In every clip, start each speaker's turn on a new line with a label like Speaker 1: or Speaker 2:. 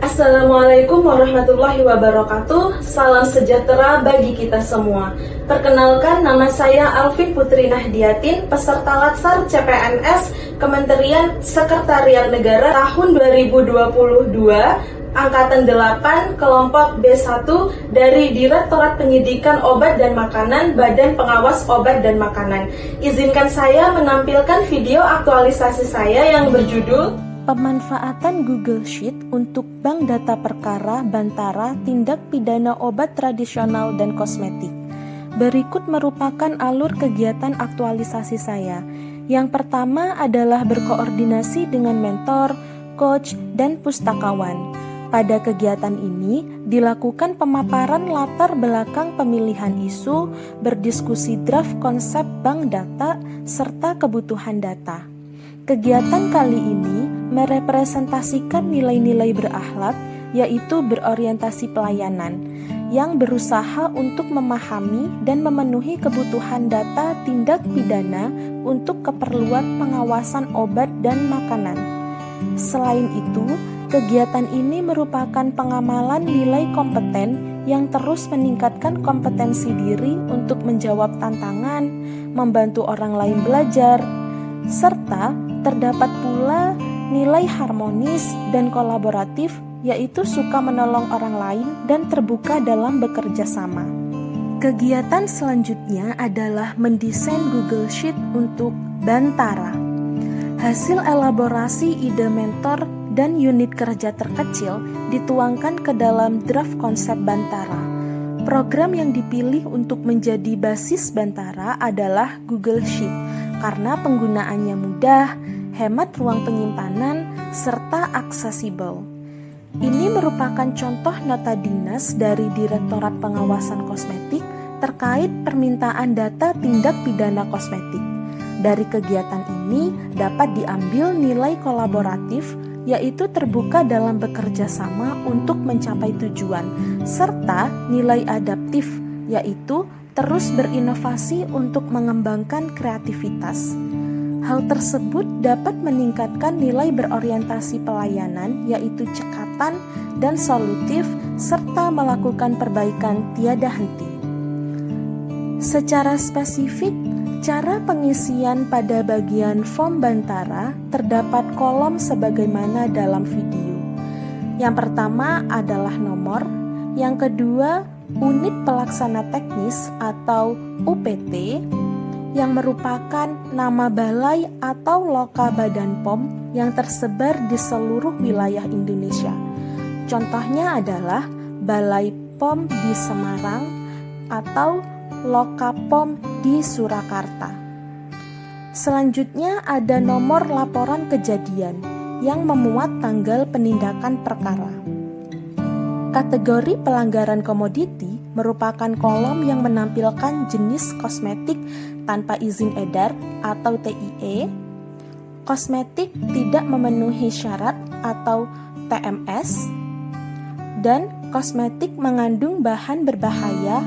Speaker 1: Assalamualaikum warahmatullahi wabarakatuh. Salam sejahtera bagi kita semua. Perkenalkan, nama saya Alfi Putri Nahdiatin, peserta Latsar CPNS Kementerian Sekretariat Negara tahun 2022, Angkatan 8, kelompok B1 dari Direktorat Penyidikan Obat dan Makanan, Badan Pengawas Obat dan Makanan. Izinkan saya menampilkan video aktualisasi saya yang berjudul
Speaker 2: Pemanfaatan Google Sheet untuk Bank Data Perkara Bantara Tindak Pidana Obat Tradisional dan Kosmetik. Berikut merupakan alur kegiatan aktualisasi saya. Yang pertama adalah berkoordinasi dengan mentor, coach, dan pustakawan. Pada kegiatan ini dilakukan pemaparan latar belakang pemilihan isu, berdiskusi draft konsep bank data, serta kebutuhan data. Kegiatan kali ini merepresentasikan nilai-nilai berakhlak, yaitu berorientasi pelayanan, yang berusaha untuk memahami dan memenuhi kebutuhan data tindak pidana untuk keperluan pengawasan obat dan makanan. Selain itu, kegiatan ini merupakan pengamalan nilai kompeten yang terus meningkatkan kompetensi diri untuk menjawab tantangan, membantu orang lain belajar, serta terdapat pula nilai harmonis dan kolaboratif, yaitu suka menolong orang lain dan terbuka dalam bekerja sama. Kegiatan selanjutnya adalah mendesain Google Sheet untuk Bantara. Hasil elaborasi ide mentor dan unit kerja terkecil dituangkan ke dalam draft konsep Bantara. Program yang dipilih untuk menjadi basis Bantara adalah Google Sheet karena penggunaannya mudah, hemat ruang penyimpanan, serta aksesibel. Ini merupakan contoh nota dinas dari Direktorat Pengawasan Kosmetik terkait permintaan data tindak pidana kosmetik. Dari kegiatan ini dapat diambil nilai kolaboratif, yaitu terbuka dalam bekerja sama untuk mencapai tujuan, serta nilai adaptif, yaitu terus berinovasi untuk mengembangkan kreativitas. Hal tersebut dapat meningkatkan nilai berorientasi pelayanan, yaitu cekatan dan solutif, serta melakukan perbaikan tiada henti. Secara spesifik, cara pengisian pada bagian form Bantara terdapat kolom sebagaimana dalam video. Yang pertama adalah nomor, yang kedua unit pelaksana teknis atau UPT, yang merupakan nama balai atau loka Badan POM yang tersebar di seluruh wilayah Indonesia. Contohnya adalah Balai POM di Semarang atau Loka POM di Surakarta. Selanjutnya ada nomor laporan kejadian yang memuat tanggal penindakan perkara. Kategori pelanggaran komoditi merupakan kolom yang menampilkan jenis kosmetik tanpa izin edar atau TIE, kosmetik tidak memenuhi syarat atau TMS, dan kosmetik mengandung bahan berbahaya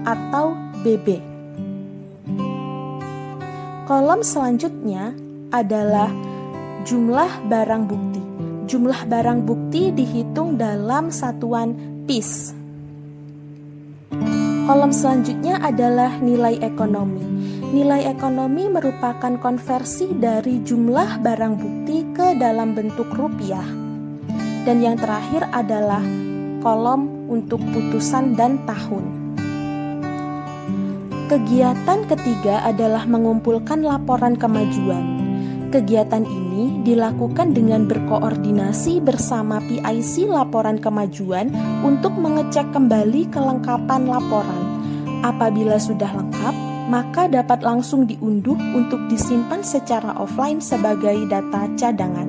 Speaker 2: atau BB. Kolom selanjutnya adalah jumlah barang bukti. Jumlah barang bukti dihitung dalam satuan piece. Kolom selanjutnya adalah nilai ekonomi. Nilai ekonomi merupakan konversi dari jumlah barang bukti ke dalam bentuk rupiah. Dan yang terakhir adalah kolom untuk putusan dan tahun. Kegiatan ketiga adalah mengumpulkan laporan kemajuan. Kegiatan ini dilakukan dengan berkoordinasi bersama PIC laporan kemajuan untuk mengecek kembali kelengkapan laporan. Apabila sudah lengkap, maka dapat langsung diunduh untuk disimpan secara offline sebagai data cadangan.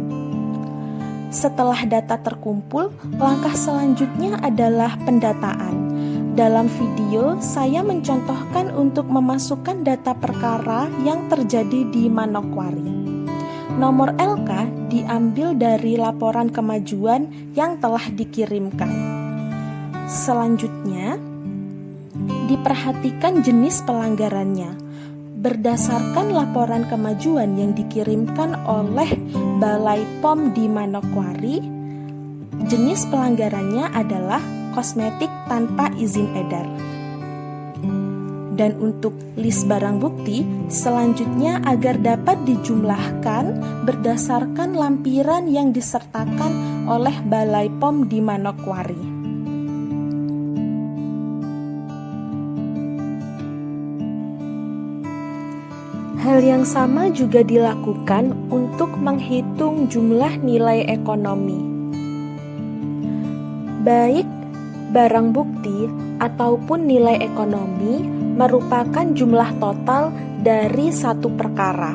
Speaker 2: Setelah data terkumpul, langkah selanjutnya adalah pendataan. Dalam video, saya mencontohkan untuk memasukkan data perkara yang terjadi di Manokwari. Nomor LK diambil dari laporan kemajuan yang telah dikirimkan. Selanjutnya, diperhatikan jenis pelanggarannya. Berdasarkan laporan kemajuan yang dikirimkan oleh Balai POM di Manokwari, jenis pelanggarannya adalah kosmetik tanpa izin edar. Dan untuk list barang bukti, selanjutnya agar dapat dijumlahkan berdasarkan lampiran yang disertakan oleh Balai POM di Manokwari. Hal yang sama juga dilakukan untuk menghitung jumlah nilai ekonomi. Baik barang bukti ataupun nilai ekonomi merupakan jumlah total dari satu perkara.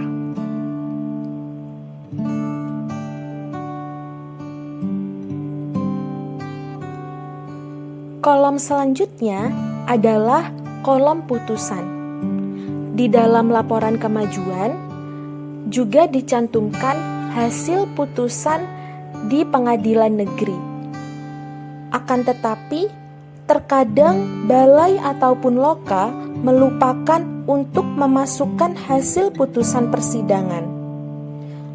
Speaker 2: Kolom selanjutnya adalah kolom putusan. Di dalam laporan kemajuan juga dicantumkan hasil putusan di pengadilan negeri. Akan tetapi, terkadang balai ataupun loka melupakan untuk memasukkan hasil putusan persidangan.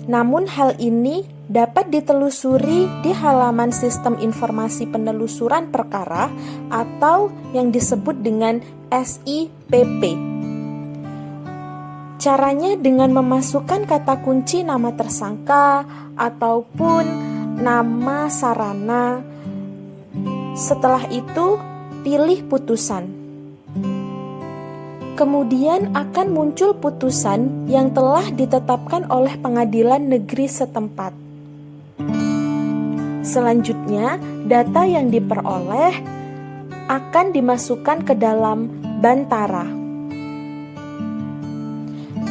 Speaker 2: Namun hal ini dapat ditelusuri di halaman Sistem Informasi Penelusuran Perkara atau yang disebut dengan SIPP. Caranya dengan memasukkan kata kunci nama tersangka ataupun nama sarana. Setelah itu, pilih putusan. Kemudian akan muncul putusan yang telah ditetapkan oleh pengadilan negeri setempat. Selanjutnya, data yang diperoleh akan dimasukkan ke dalam bantara.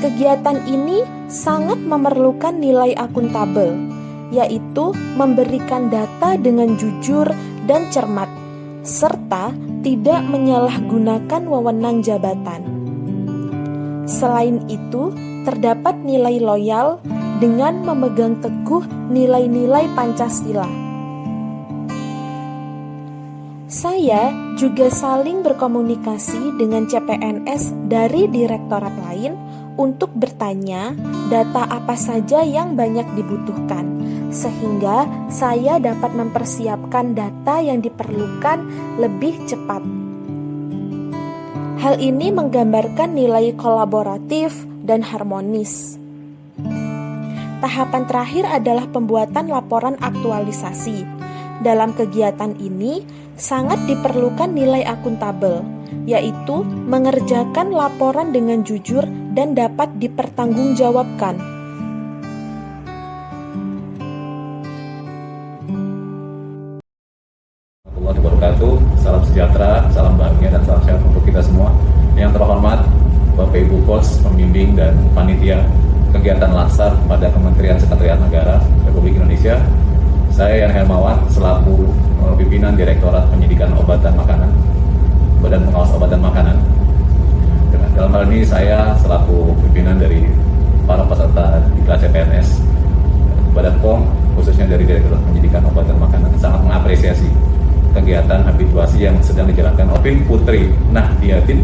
Speaker 2: Kegiatan ini sangat memerlukan nilai akuntabel, yaitu memberikan data dengan jujur dan cermat, serta tidak menyalahgunakan wewenang jabatan. Selain itu, terdapat nilai loyal dengan memegang teguh nilai-nilai Pancasila. Saya juga saling berkomunikasi dengan CPNS dari direktorat lain untuk bertanya data apa saja yang banyak dibutuhkan, sehingga saya dapat mempersiapkan data yang diperlukan lebih cepat. Hal ini menggambarkan nilai kolaboratif dan harmonis. Tahapan terakhir adalah pembuatan laporan aktualisasi. Dalam kegiatan ini, sangat diperlukan nilai akuntabel, yaitu mengerjakan laporan dengan jujur dan dapat dipertanggungjawabkan.
Speaker 3: Warahmatullahi wabarakatuh. Salam sejahtera, salam bahagia, dan salam sehat untuk kita semua. Yang terhormat Bapak Ibu Pos, pembimbing dan panitia kegiatan Latsar pada Kementerian Sekretariat Negara Republik Indonesia. Saya Yan Hermawan selaku pimpinan Direktorat Penyidikan Obat dan Makanan, Badan Pengawas Obat dan Makanan. Dalam hal ini saya selaku pimpinan dari para peserta di kelas CPNS Badan POM, khususnya dari Direktorat Penyidikan Obat dan Makanan, sangat mengapresiasi kegiatan habituasi yang sedang dijalankan oleh Putri Nahdiyatin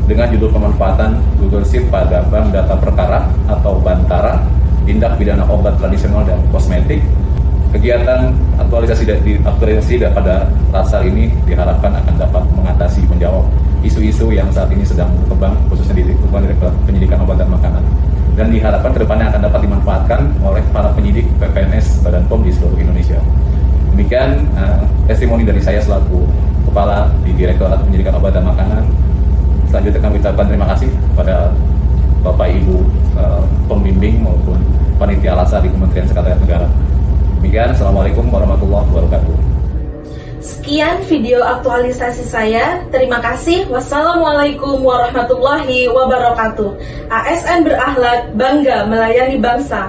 Speaker 3: dengan judul pemanfaatan Google Sheet pada bank data perkara atau Bantara, tindak pidana obat tradisional dan kosmetik. Kegiatan aktualisasi pada Latsar ini diharapkan akan dapat mengatasi, menjawab isu-isu yang saat ini sedang berkembang, khususnya di lingkungan Direktorat Penyidikan Obat dan Makanan, dan diharapkan kedepannya akan dapat dimanfaatkan oleh para penyidik PPNS Badan POM di seluruh Indonesia. Demikian testimoni dari saya selaku Kepala di Direktorat Penyidikan Obat dan Makanan. Selanjutnya kami ucapkan terima kasih kepada Bapak Ibu pembimbing maupun panitia Latsar di Kementerian Sekretariat Negara. Demikian, Assalamualaikum warahmatullahi wabarakatuh.
Speaker 1: Sekian video aktualisasi saya. Terima kasih. Wassalamualaikum warahmatullahi wabarakatuh. ASN berakhlak, bangga melayani bangsa.